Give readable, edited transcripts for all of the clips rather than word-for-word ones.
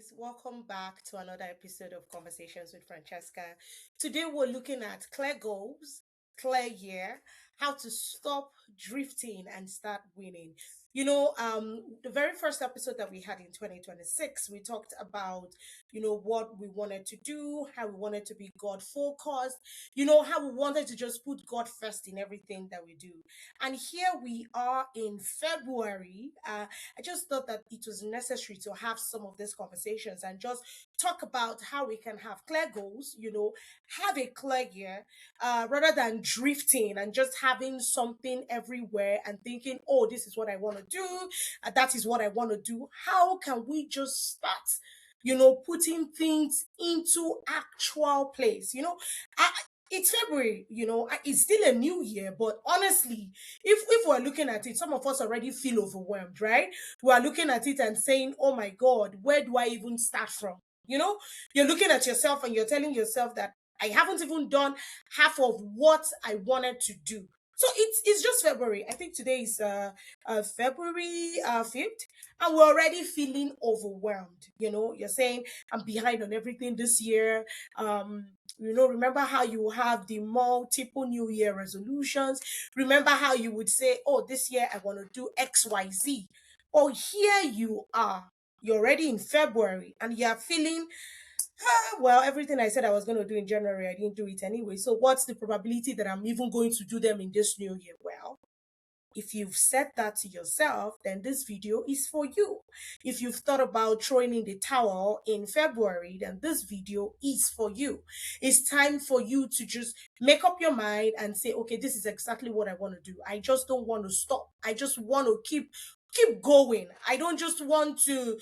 guys, welcome back to another episode of Conversations with Francesca. Today we're looking at clear goals, clear year, how to stop drifting and start winning. The very first episode that we had in 2026, we talked about, what we wanted to do, how we wanted to be God focused, how we wanted to just put God first in everything that we do. And here we are in February. I just thought that it was necessary to have some of these conversations and just talk about how we can have clear goals, have a clear year, rather than drifting and just having something everywhere and thinking, oh, this is what I want to do, that is what I want to do. How can we just start? Putting things into actual place. It's February, it's still a new year, but honestly, if we're looking at it, some of us already feel overwhelmed, right? We are looking at it and saying, oh my God, where do I even start from? You're looking at yourself and you're telling yourself that I haven't even done half of what I wanted to do. So it's just February. I think today is February 5th, and we're already feeling overwhelmed. You're saying I'm behind on everything this year. Remember how you have the multiple New Year resolutions? Remember how you would say, oh, this year I want to do XYZ. Oh, here you are. You're already in February and you're feeling, well, everything I said I was going to do in January, I didn't do it anyway. So what's the probability that I'm even going to do them in this new year? Well, if you've said that to yourself, then this video is for you. If you've thought about throwing in the towel in February, then this video is for you. It's time for you to just make up your mind and say, okay, this is exactly what I want to do. I just don't want to stop. I just want to keep going. I don't just want to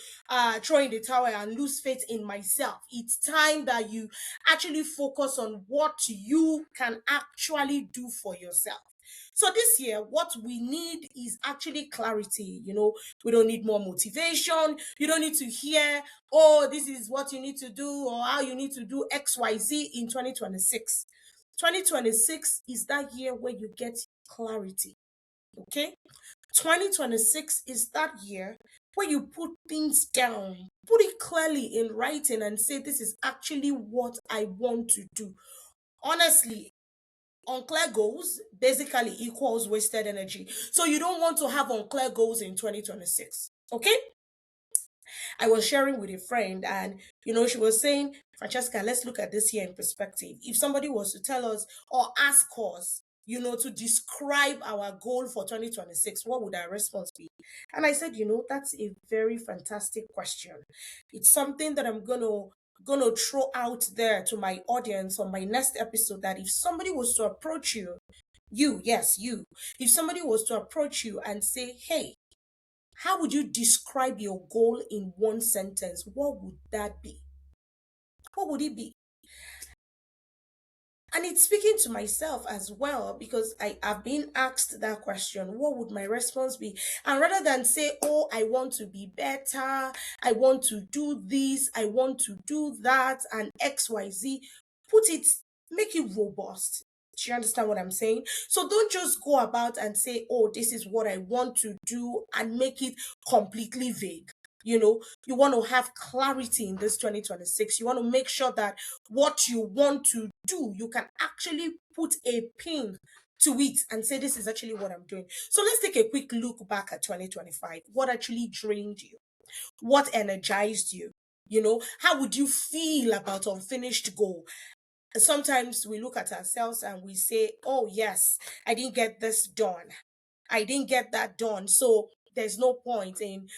throw in the towel and lose faith in myself. It's time that you actually focus on what you can actually do for yourself. So this year, what we need is actually clarity. We don't need more motivation. You don't need to hear, oh, this is what you need to do or how you need to do XYZ in 2026. 2026 is that year where you get clarity. Okay? 2026 is that year where you put things down, put it clearly in writing and say, this is actually what I want to do. Honestly, unclear goals basically equals wasted energy. So you don't want to have unclear goals in 2026. Okay? I was sharing with a friend and, she was saying, Francesca, let's look at this year in perspective. If somebody was to tell us or ask us, to describe our goal for 2026, what would our response be? And I said, that's a very fantastic question. It's something that I'm going to throw out there to my audience on my next episode, that if somebody was to approach you, if somebody was to approach you and say, hey, how would you describe your goal in one sentence? What would that be? What would it be? And it's speaking to myself as well, because have been asked that question. What would my response be? And rather than say, oh, I want to be better, I want to do this, I want to do that, and XYZ, make it robust. Do you understand what I'm saying? So don't just go about and say, oh, this is what I want to do, and make it completely vague. You want to have clarity in this 2026. You want to make sure that what you want to do, you can actually put a pin to it and say, this is actually what I'm doing. So let's take a quick look back at 2025. What actually drained you? What energized you? How would you feel about unfinished goal? Sometimes we look at ourselves and we say, oh yes, I didn't get this done, I didn't get that done, so there's no point in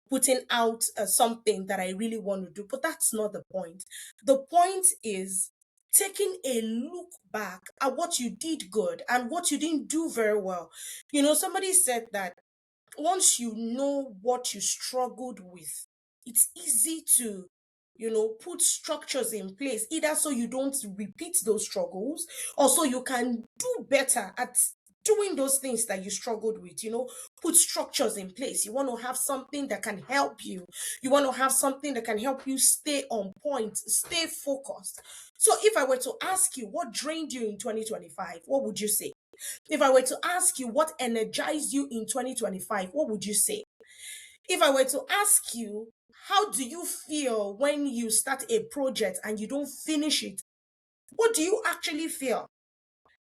putting out something that I really want to do. But that's not the point. The point is taking a look back at what you did good and what you didn't do very well. Somebody said that once you know what you struggled with, it's easy to put structures in place, either so you don't repeat those struggles or so you can do better at doing those things that you struggled with. Put structures in place. You want to have something that can help you. You want to have something that can help you stay on point, stay focused. So if I were to ask you what drained you in 2025, what would you say? If I were to ask you what energized you in 2025, what would you say? If I were to ask you How do you feel when you start a project and you don't finish it? What do you actually feel?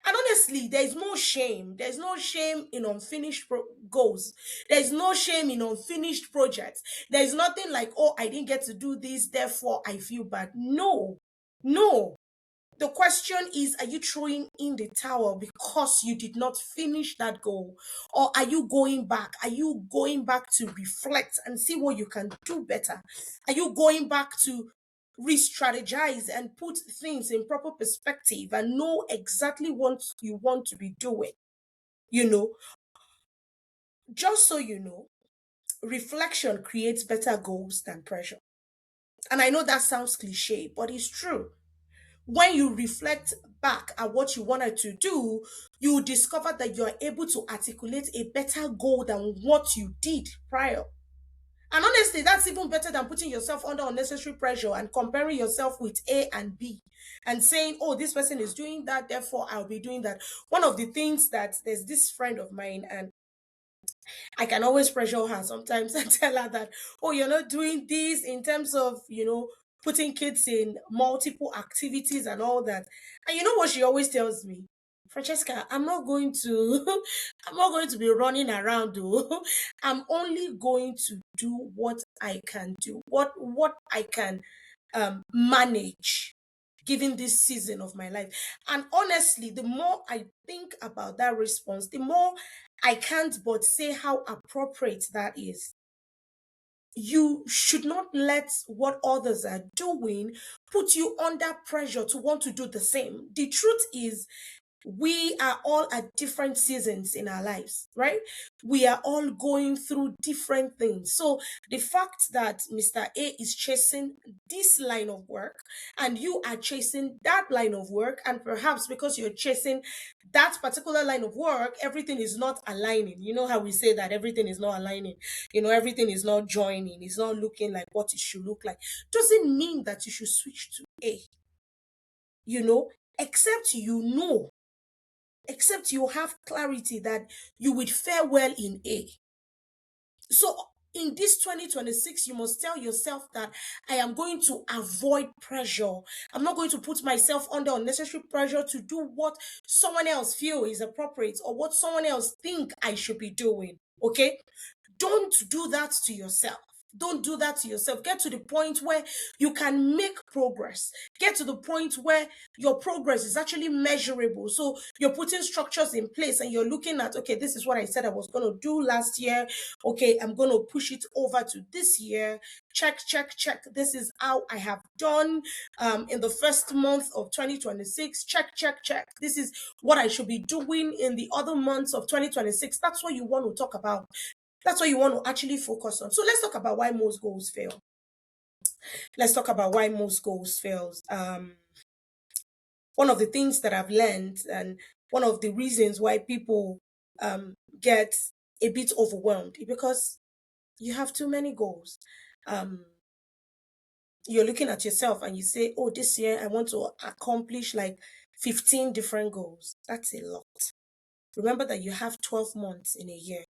And honestly, there's no shame. There's no shame in unfinished goals. There's no shame in unfinished projects. There's nothing like, oh, I didn't get to do this, therefore I feel bad. No, no. The question is, are you throwing in the towel because you did not finish that goal? Or are you going back? Are you going back to reflect and see what you can do better? Are you going back to re strategize and put things in proper perspective and know exactly what you want to be doing? You know, just so you know, reflection creates better goals than pressure. And I know that sounds cliche, but it's true. When you reflect back at what you wanted to do, you discover that you're able to articulate a better goal than what you did prior. And honestly, that's even better than putting yourself under unnecessary pressure and comparing yourself with A and B and saying, oh, this person is doing that, therefore I'll be doing that. One of the things that there's this friend of mine, and I can always pressure her sometimes and tell her that, oh, you're not doing this in terms of, putting kids in multiple activities and all that. And you know what she always tells me? Francesca, I'm not going to I'm not going to be running around though. I'm only going to do what I can do, what I can manage given this season of my life. And honestly, the more I think about that response, the more I can't but say how appropriate that is. You should not let what others are doing put you under pressure to want to do the same. The truth is, we are all at different seasons in our lives, right? We are all going through different things. So the fact that Mr. A is chasing this line of work and you are chasing that line of work, and perhaps because you're chasing that particular line of work, everything is not aligning. You know how we say that everything is not aligning, everything is not joining, it's not looking like what it should look like. Doesn't mean that you should switch to A, you know, except except you have clarity that you would fare well in A. So in this 2026, you must tell yourself that I am going to avoid pressure. I'm not going to put myself under unnecessary pressure to do what someone else feel is appropriate or what someone else think I should be doing. Okay? Don't do that to yourself. Don't do that to yourself. Get to the point where you can make progress. Get to the point where your progress is actually measurable. So you're putting structures in place and you're looking at, okay, this is what I said I was going to do last year. Okay, I'm going to push it over to this year. Check, check, check. This is how I have done in the first month of 2026. Check, check, check. This is what I should be doing in the other months of 2026. That's what you want to talk about. That's what you want to actually focus on. So let's talk about why most goals fail. Let's talk about why most goals fails. One of the things that I've learned, and one of the reasons why people get a bit overwhelmed, is because you have too many goals. Um, you're looking at yourself and you say, "Oh, this year I want to accomplish like 15 different goals." That's a lot. Remember that you have 12 months in a year.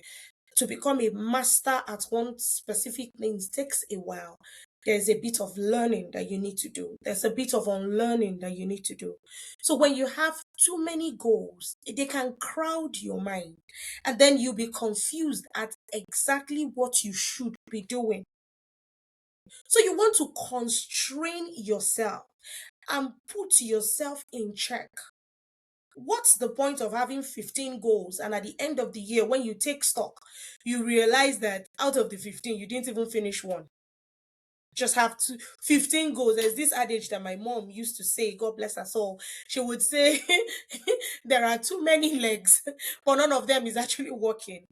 To become a master at one specific thing takes a while. There's a bit of learning that you need to do. There's a bit of unlearning that you need to do. So when you have too many goals, they can crowd your mind. And then you'll be confused at exactly what you should be doing. So you want to constrain yourself and put yourself in check. What's the point of having 15 goals and at the end of the year when you take stock you realize that out of the 15 you didn't even finish one? Just have 15 goals. There's this adage that my mom used to say, God bless her soul. She would say there are too many legs but none of them is actually working.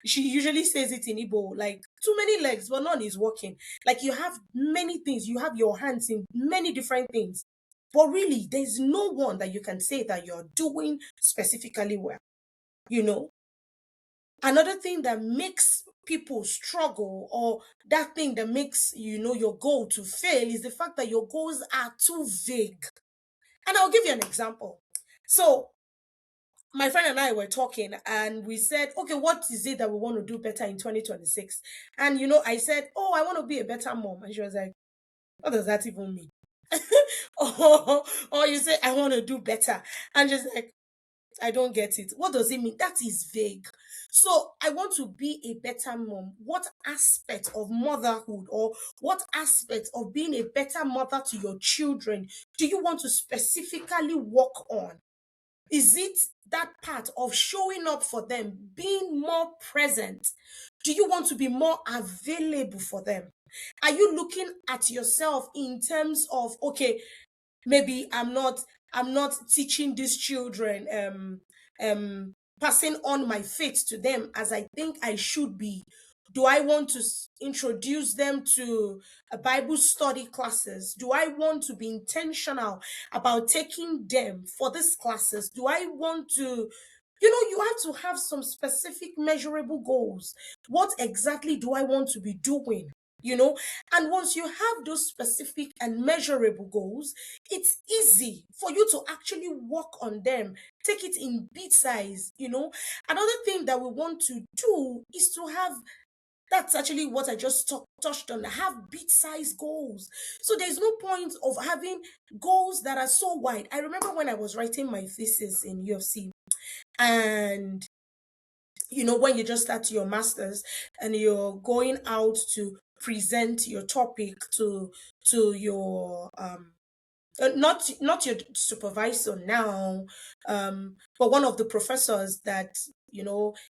She usually says it in Igbo, like too many legs but none is working. Like you have many things, you have your hands in many different things, but really, there's no one that you can say that you're doing specifically well. You know, another thing that makes people struggle, or that thing that makes, your goal to fail, is the fact that your goals are too vague. And I'll give you an example. So, my friend and I were talking, and we said, okay, what is it that we want to do better in 2026? And I said, oh, I want to be a better mom. And she was like, what does that even mean? or you say, I want to do better. And just like, I don't get it. What does it mean? That is vague. So I want to be a better mom. What aspect of motherhood, or what aspect of being a better mother to your children do you want to specifically work on? Is it that part of showing up for them, being more present? Do you want to be more available for them? Are you looking at yourself in terms of, okay, maybe I'm not teaching these children, passing on my faith to them as I think I should be? Do I want to introduce them to a Bible study classes? Do I want to be intentional about taking them for these classes? Do I want to, you have to have some specific measurable goals. What exactly do I want to be doing? And once you have those specific and measurable goals, it's easy for you to actually work on them. Take it in bit size. Another thing that we want to do is to have, that's actually what I just touched on, have bit size goals. So there's no point of having goals that are so wide. I remember when I was writing my thesis in UFC, and when you just start your masters and you're going out to present your topic to your not your supervisor now, but one of the professors that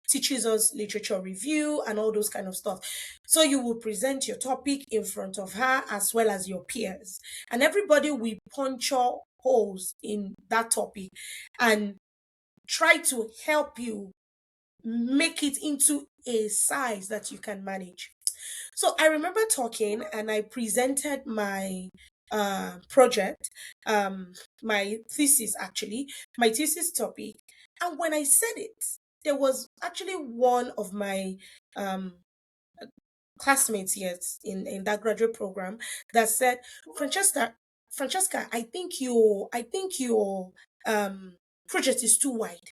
teaches us literature review and all those kind of stuff. So you will present your topic in front of her as well as your peers, and everybody will puncture holes in that topic and try to help you make it into a size that you can manage. So I remember talking, and I presented my project, my thesis actually, my thesis topic. And when I said it, there was actually one of my um, classmates yet in that graduate program that said, Francesca, Francesca, I think your um, project is too wide.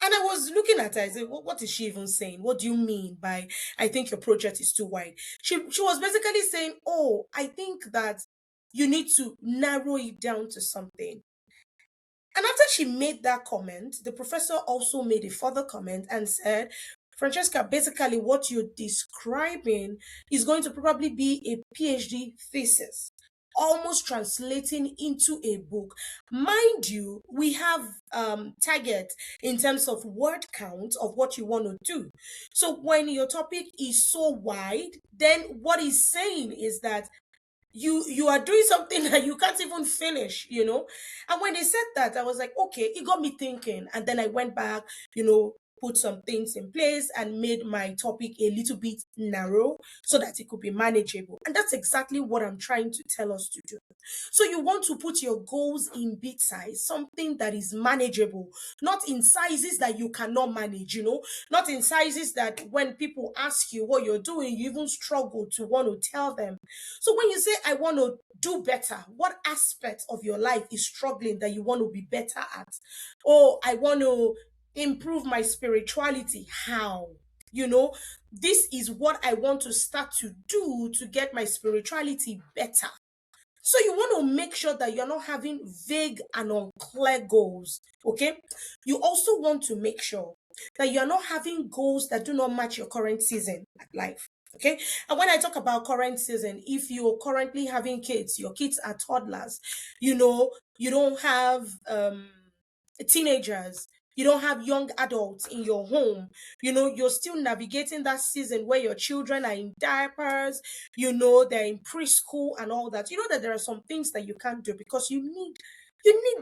And I was looking at her. I said, what is she even saying? What do you mean by, I think your project is too wide? She was basically saying, oh, I think that you need to narrow it down to something. And after she made that comment, the professor also made a further comment and said, Francesca, basically what you're describing is going to probably be a PhD thesis, almost translating into a book. Mind you, we have target in terms of word count of what you want to do. So when your topic is so wide, then what he's saying is that you are doing something that you can't even finish. And when they said that, I was like, okay, it got me thinking. And then I went back, put some things in place and made my topic a little bit narrow so that it could be manageable. And that's exactly what I'm trying to tell us to do. So you want to put your goals in bit size, something that is manageable, not in sizes that you cannot manage, not in sizes that when people ask you what you're doing, you even struggle to want to tell them. So when you say, I want to do better, what aspect of your life is struggling that you want to be better at? Oh, I want to improve my spirituality. How? This is what I want to start to do to get my spirituality better. So you want to make sure that you're not having vague and unclear goals. Okay. You also want to make sure that you're not having goals that do not match your current season at life. Okay. And when I talk about current season, if you're currently having kids, your kids are toddlers, you don't have teenagers, you don't have young adults in your home, you're still navigating that season where your children are in diapers, they're in preschool and all that. You know that there are some things that you can't do because you need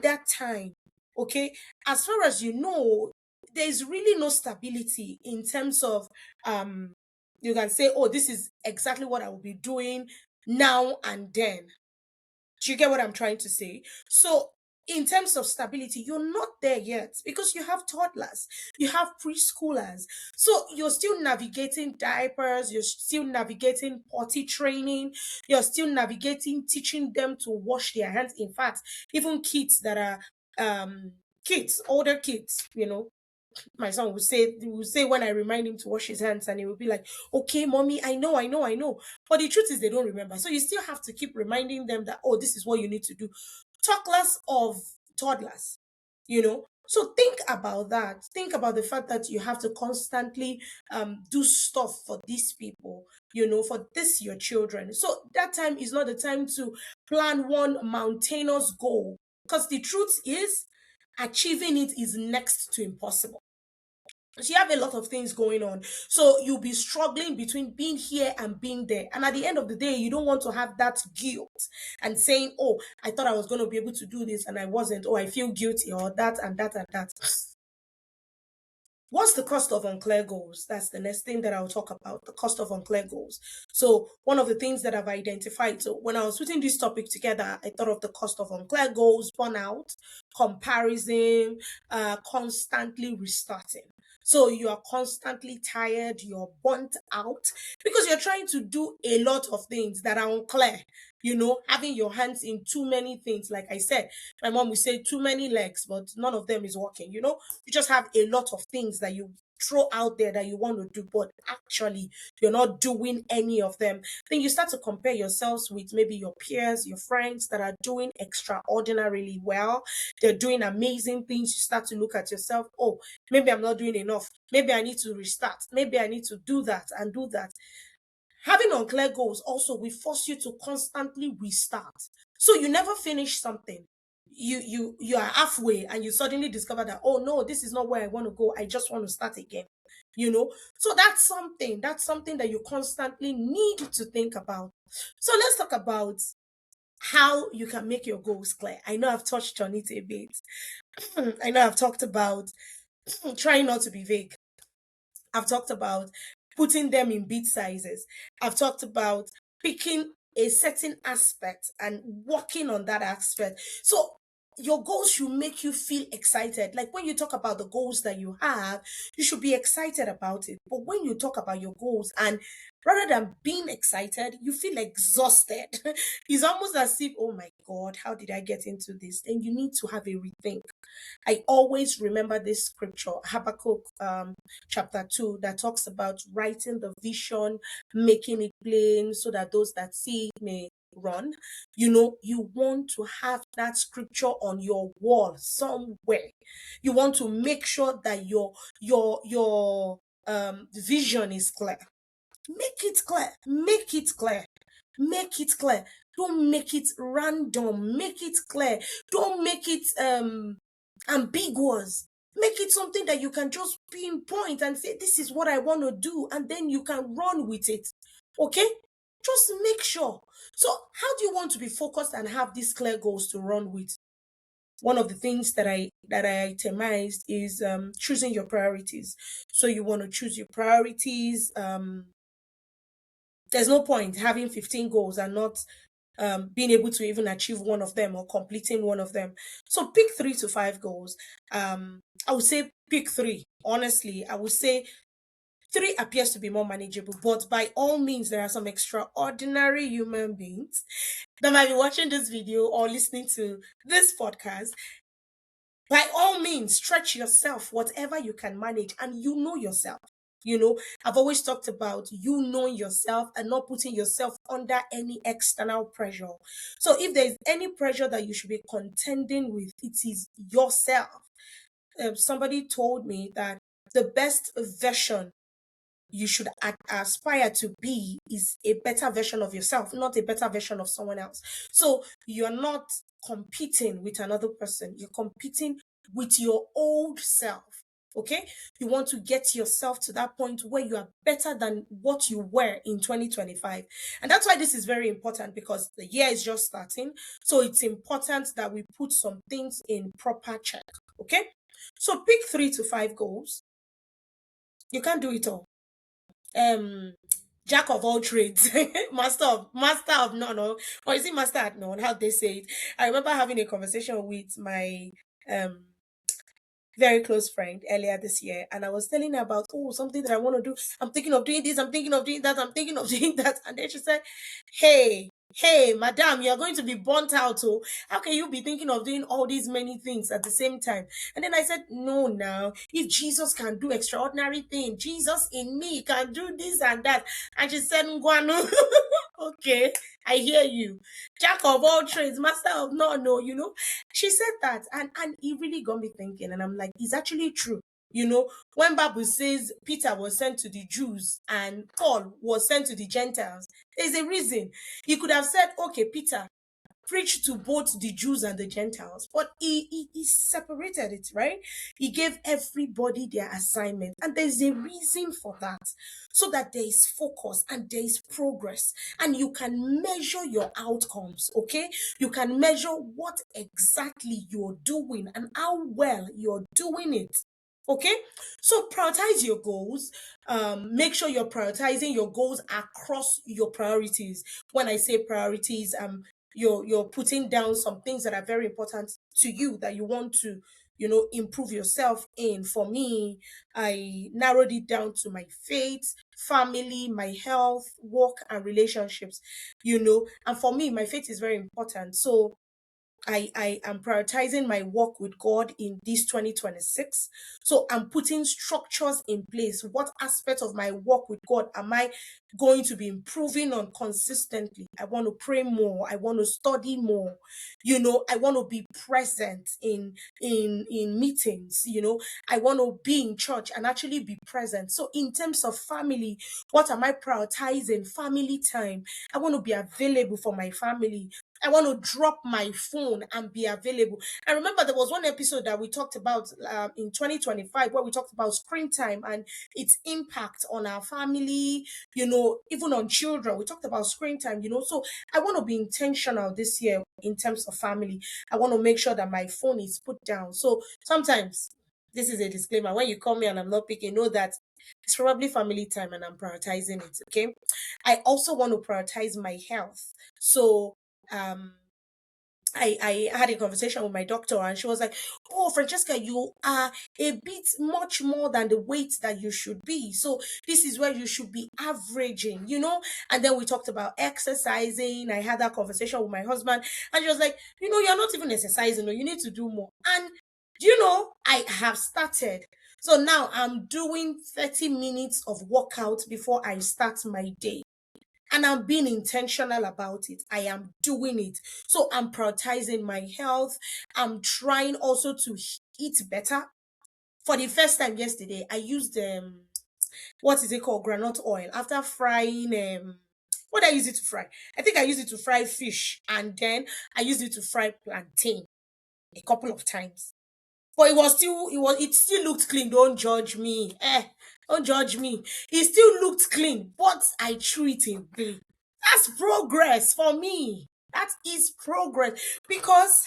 that time. Okay. As far as there's really no stability in terms of you can say, oh, this is exactly what I will be doing now and then. Do you get what I'm trying to say? So, in terms of stability, you're not there yet because you have toddlers, you have preschoolers. So, you're still navigating diapers, you're still navigating potty training, you're still navigating teaching them to wash their hands. In fact, even kids that are kids, older kids, My son will say when I remind him to wash his hands, and he will be like, okay, mommy, I know. But the truth is they don't remember. So you still have to keep reminding them that, oh, this is what you need to do. Talk less of toddlers, you know. So think about that. Think about the fact that you have to constantly do stuff for these people, for this your children. So that time is not the time to plan one mountainous goal, because the truth is achieving it is next to impossible. So you have a lot of things going on. So you'll be struggling between being here and being there. And at the end of the day, you don't want to have that guilt and saying, oh, I thought I was going to be able to do this and I wasn't. Oh, I feel guilty, or that and that and that. What's the cost of unclear goals? That's the next thing that I'll talk about, the cost of unclear goals. So one of the things that I've identified, so when I was putting this topic together, I thought of the cost of unclear goals, burnout, comparison, constantly restarting. So you are constantly tired, you're burnt out because you're trying to do a lot of things that are unclear. Having your hands in too many things. Like I said, my mom would say too many legs, but none of them is working. You just have a lot of things that you throw out there that you want to do, but actually you're not doing any of them. Then you start to compare yourselves with maybe your peers, your friends that are doing extraordinarily well. They're doing amazing things. You start to look at yourself, oh, maybe I'm not doing enough. Maybe I need to restart. Maybe I need to do that and do that. Having unclear goals also will force you to constantly restart. So you never finish something. You are halfway and you suddenly discover that, oh no, this is not where I want to go. I just want to start again. So that's something that you constantly need to think about. So let's talk about how you can make your goals clear. I know I've touched on it a bit. I know I've talked about trying not to be vague. I've talked about putting them in bit sizes. I've talked about picking a certain aspect and working on that aspect. So your goals should make you feel excited. Like when you talk about the goals that you have, you should be excited about it. But when you talk about your goals and rather than being excited, you feel exhausted. It's almost as if, oh my God, how did I get into this? Then you need to have a rethink. I always remember this scripture, Habakkuk chapter 2, that talks about writing the vision, making it plain so that those that see it may run. You want to have that scripture on your wall somewhere. You want to make sure that your vision is clear. Make it clear. Make it clear. Make it clear. Don't make it random. Make it clear. Don't make it ambiguous. Make it something that you can just pinpoint and say, this is what I want to do, and then you can run with it. Okay? Just make sure. So, how do you want to be focused and have these clear goals to run with? One of the things that I itemized is choosing your priorities. So you want to choose your priorities. There's no point having 15 goals and not being able to even achieve one of them or completing one of them. So pick 3 to 5 goals. I would say pick three. Honestly, I would say three appears to be more manageable, but by all means, there are some extraordinary human beings that might be watching this video or listening to this podcast. By all means, stretch yourself, whatever you can manage, and you know yourself. I've always talked about you knowing yourself and not putting yourself under any external pressure. So if there's any pressure that you should be contending with, it is yourself. Somebody told me that the best version you should aspire to be is a better version of yourself, not a better version of someone else. So you're not competing with another person, you're competing with your old self. Okay, you want to get yourself to that point where you are better than what you were in 2025. And that's why this is very important, because the year is just starting. So it's important that we put some things in proper check. Okay, so pick 3 to 5 goals. You can't do it all. Jack of all trades, master of none, or is it master at none? How they say it. I remember having a conversation with my very close friend earlier this year, and I was telling her about, oh, something that I want to do. I'm thinking of doing this, I'm thinking of doing that, I'm thinking of doing that. And then she said, hey, Hey, madam, you're going to be burnt out. Oh, how can you be thinking of doing all these many things at the same time? And then I said, no, now, if Jesus can do extraordinary things, Jesus in me can do this and that. And she said, Nguanu, okay, I hear you. Jack of all trades, master of none, no, She said that, and it really got me thinking. And I'm like, it's actually true. When Bible says Peter was sent to the Jews and Paul was sent to the Gentiles, there's a reason. He could have said, okay, Peter, preach to both the Jews and the Gentiles, but he separated it, right? He gave everybody their assignment, and there's a reason for that, so that there is focus and there is progress, and you can measure your outcomes. Okay, you can measure what exactly you're doing and how well you're doing it. Okay, so prioritize your goals. Make sure you're prioritizing your goals across your priorities. When I say priorities, you're putting down some things that are very important to you that you want to improve yourself in. For me, I narrowed it down to my faith, family, my health, work, and relationships. And for me, my faith is very important. So I am prioritizing my work with God in this 2026. So I'm putting structures in place. What aspect of my work with God am I going to be improving on consistently? I want to pray more. I want to study more. I want to be present in meetings. I want to be in church and actually be present. So in terms of family, what am I prioritizing? Family time. I want to be available for my family. I want to drop my phone and be available. I remember there was one episode that we talked about in 2025 where we talked about screen time and its impact on our family, even on children. We talked about screen time. So I want to be intentional this year in terms of family. I want to make sure that my phone is put down. So sometimes, this is a disclaimer, when you call me and I'm not picking, know that it's probably family time and I'm prioritizing it. Okay. I also want to prioritize my health. So, um I had a conversation with my doctor and she was like, oh, Francesca, you are a bit much more than the weight that you should be. So this is where you should be averaging. And then we talked about exercising. I had that conversation with my husband and she was like, you're not even exercising, or you need to do more. And I have started. So now I'm doing 30 minutes of workout before I start my day, and I'm being intentional about it. I am doing it. So I'm prioritizing my health. I'm trying also to eat better. For the first time yesterday, I used what is it called? Granite oil. After frying what did I use it to fry? I think I used it to fry fish, and then I used it to fry plantain a couple of times. But it still looked clean. Don't judge me. Don't judge me. It still looked clean, but I threw it away. That's progress for me. That is progress. Because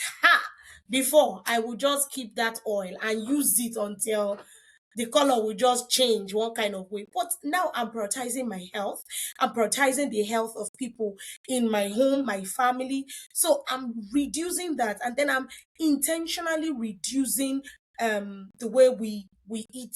before I would just keep that oil and use it until the color will just change one kind of way. But now I'm prioritizing my health. I'm prioritizing the health of people in my home, my family. So I'm reducing that, and then I'm intentionally reducing the way we eat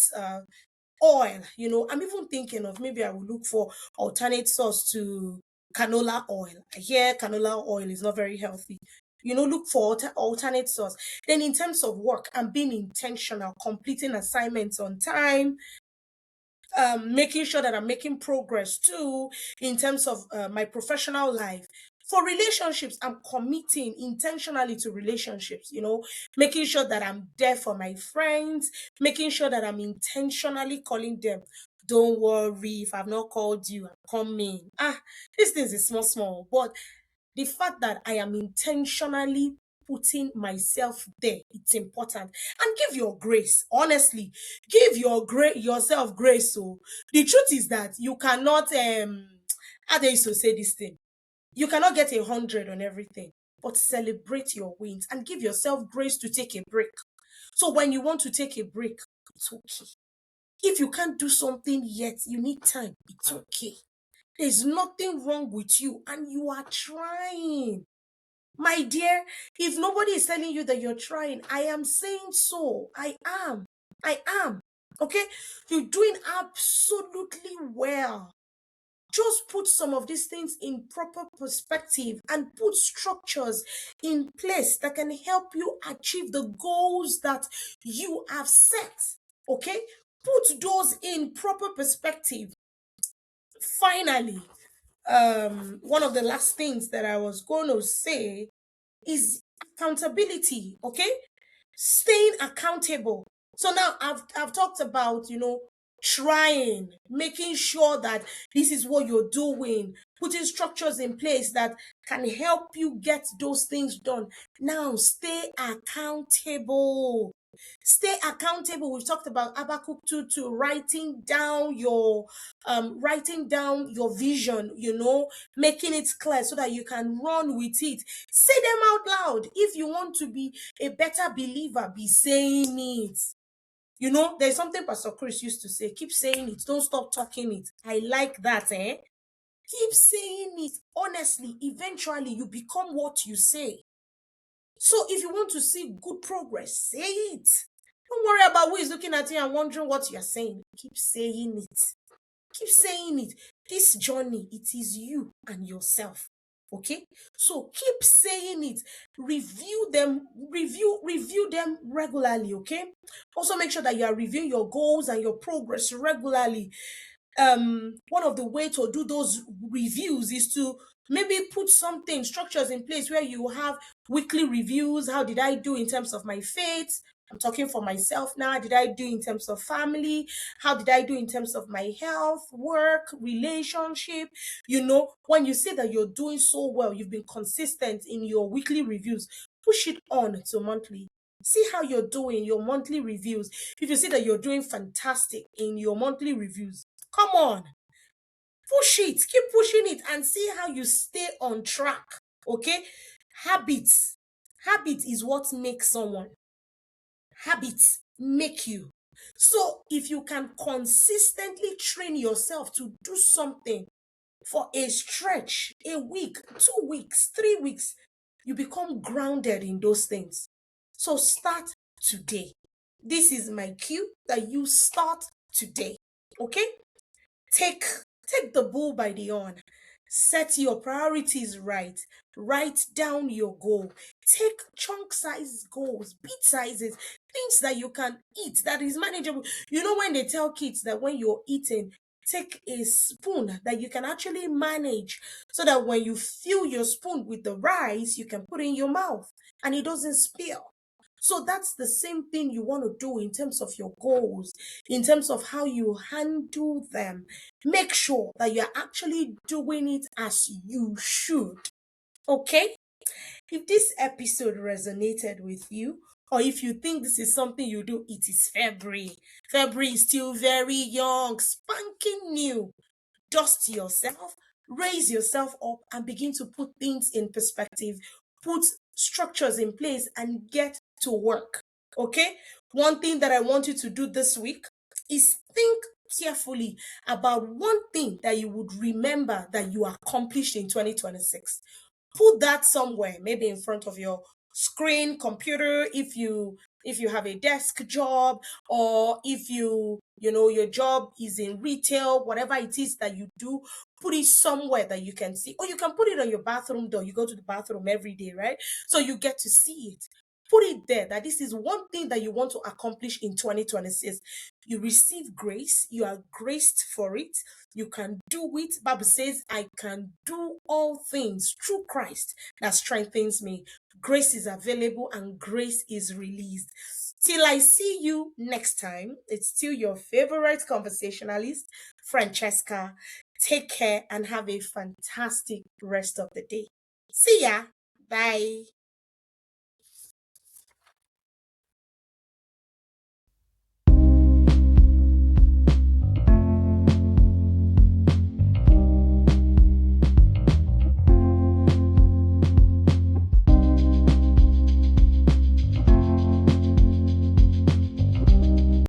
oil. I'm even thinking of maybe I will look for alternate source to canola oil. I hear canola oil is not very healthy. Look for alternate source. Then in terms of work, I'm being intentional, completing assignments on time, making sure that I'm making progress too in terms of my professional life. For relationships, I'm committing intentionally to relationships, making sure that I'm there for my friends, making sure that I'm intentionally calling them. Don't worry if I've not called you, I'm coming. These things is small, small, but the fact that I am intentionally putting myself there, it's important. And give your grace. Honestly, give yourself grace. So the truth is that you cannot how they used to say this thing. You cannot get 100 on everything, but celebrate your wins and give yourself grace to take a break. So when you want to take a break, it's okay. If you can't do something yet, you need time. It's okay. There's nothing wrong with you, and you are trying. My dear, if nobody is telling you that you're trying, I am saying so. I am. I am. Okay? You're doing absolutely well. Just put some of these things in proper perspective and put structures in place that can help you achieve the goals that you have set. Okay? Put those in proper perspective. Finally, one of the last things that I was going to say is accountability. Okay? Staying accountable. So now I've talked about, trying, making sure that this is what you're doing, putting structures in place that can help you get those things done. Now stay accountable. Stay accountable. We've talked about Habakkuk 2, writing down your vision, making it clear so that you can run with it. Say them out loud. If you want to be a better believer, be saying it. There's something Pastor Chris used to say: keep saying it, don't stop talking it. I like that, eh? Keep saying it. Honestly, eventually you become what you say. So if you want to see good progress, say it. Don't worry about who is looking at you and wondering what you're saying. Keep saying it. Keep saying it. This journey, it is you and yourself. Okay? So keep saying it. Review them regularly. Okay? Also make sure that you are reviewing your goals and your progress regularly. One of the way to do those reviews is to maybe put something, structures in place where you have weekly reviews. How did I do in terms of my faith? I'm talking for myself now. How did I do in terms of family? How did I do in terms of my health, work, relationship? When you say that you're doing so well, you've been consistent in your weekly reviews, push it on to monthly. See how you're doing your monthly reviews. If you see that you're doing fantastic in your monthly reviews, come on, push it, keep pushing it, and see how you stay on track. Okay? Habits. Habit is what makes someone. Habits make you. So if you can consistently train yourself to do something for a stretch, a week, 2 weeks, 3 weeks, you become grounded in those things. So start today. This is my cue that you start today. Okay? Take the bull by the horn. Set your priorities right. Write down your goal. Take chunk size goals, bit sizes, things that you can eat that is manageable. When they tell kids that when you're eating, take a spoon that you can actually manage, so that when you fill your spoon with the rice, you can put it in your mouth and it doesn't spill. So that's the same thing you want to do in terms of your goals, in terms of how you handle them. Make sure that you're actually doing it as you should. Okay? If this episode resonated with you, or if you think this is something you do, it is February. February is still very young, spanking new. Dust yourself, raise yourself up, and begin to put things in perspective. Put structures in place and get to work. Okay? One thing that I want you to do this week is think carefully about one thing that you would remember that you accomplished in 2026. Put that somewhere, maybe in front of your screen, computer, if you have a desk job, or if your job is in retail, whatever it is that you do, put it somewhere that you can see. Or you can put it on your bathroom door. You go to the bathroom every day, right? So you get to see it. Put it there, that this is one thing that you want to accomplish in 2026. You receive grace, you are graced for it, you can do it. Bible says, I can do all things through Christ that strengthens me. Grace is available and grace is released. Till I see you next time, it's still your favorite conversationalist, Francesca. Take care and have a fantastic rest of the day. See ya. Bye.